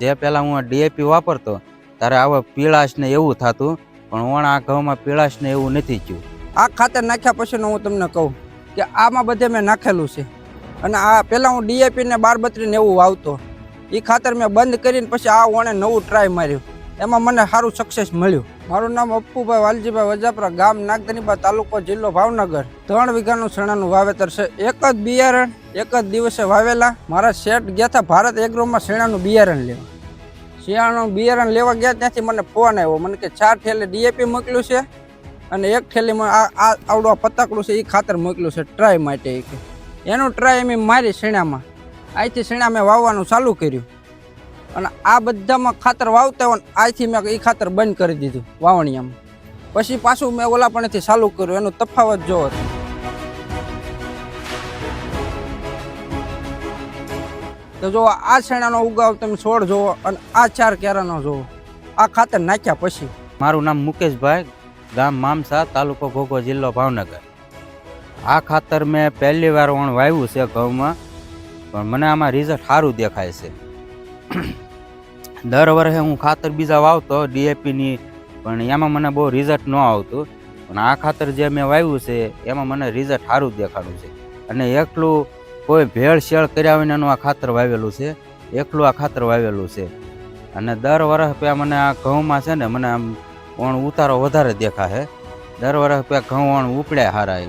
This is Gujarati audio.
જે પહેલાં હું ડીએપી વાપરતો ત્યારે આવા પીળાશ ને એવું થતું, પણ વણ આ ઘઉંમાં પીળાશ ને એવું નથી થયું. આ ખાતર નાખ્યા પછીનું હું તમને કહું કે આમાં બધે મેં નાખેલું છે. અને આ પહેલાં હું ડીએપી ને 12-32 ને એવું વાવતો, એ ખાતર મેં બંધ કરીને પછી આ વણે નવું ટ્રાય માર્યું, એમાં મને સારું સક્સેસ મળ્યું. મારું નામ અપ્પુભાઈ વાલજીભાઈ વજાપરા, ગામ નાગદનીબા, તાલુકો જિલ્લો ભાવનગર. 3 વીઘાનું શેણાનું વાવેતર છે. એક જ બિયારણ એક જ દિવસે વાવેલા. મારા શેઠ ગયા હતા ભારત એગ્રોમાં શેણાનું બિયારણ લેવા. શિયાળાનું બિયારણ લેવા ગયા ત્યાંથી મને ફોન આવ્યો, મને કે 4 થેલી ડીએપી મોકલ્યું છે અને 1 થેલીમાં આ આવડું પતાકડું છે એ ખાતર મોકલ્યું છે ટ્રાય માટે. એનું ટ્રાય અમે મારી શેણામાં, અહીંથી શેણા મેં વાવવાનું ચાલુ કર્યું. અને આ બધામાં ખાતર વાવતા હોય આથી મેં એ ખાતર બંધ કરી દીધું વાવણીયામાં. પછી પાછું મેં ઓલાપણેથી ચાલુ કર્યું. એનું તફાવત જોવો. તો જો આ શેણાનો ઉગાવ તમે છોડ જોવો અને આ 4 ક્યારાનો જોવો, આ ખાતર નાખ્યા પછી. મારું નામ મુકેશભાઈ, ગામ મામસા, તાલુકો ઘોઘા, જિલ્લો ભાવનગર. આ ખાતર મેં પહેલી વાર વણ વાવ્યું છે ઘઉંમાં, પણ મને આમાં રિઝલ્ટ સારું દેખાય છે. દર વર્ષે હું ખાતર બીજા વાવતો ડીએપીની, પણ એમાં મને બહુ રિઝલ્ટ ન આવતું. પણ આ ખાતર જે મેં વાવ્યું છે એમાં મને રિઝલ્ટ સારું દેખાડું છે. અને એકલું કોઈ ભેળસેળ કર્યા વિનાનું આ ખાતર વાવેલું છે, એકલું આ ખાતર વાવેલું છે. અને દર વર્ષ પહેલાં મને આ ઘઉંમાં છે ને મને આમ વણ ઉતારો વધારે દેખાશે. દર વર્ષ પહેલાં ઘઉં વણ ઉપડ્યા સારા.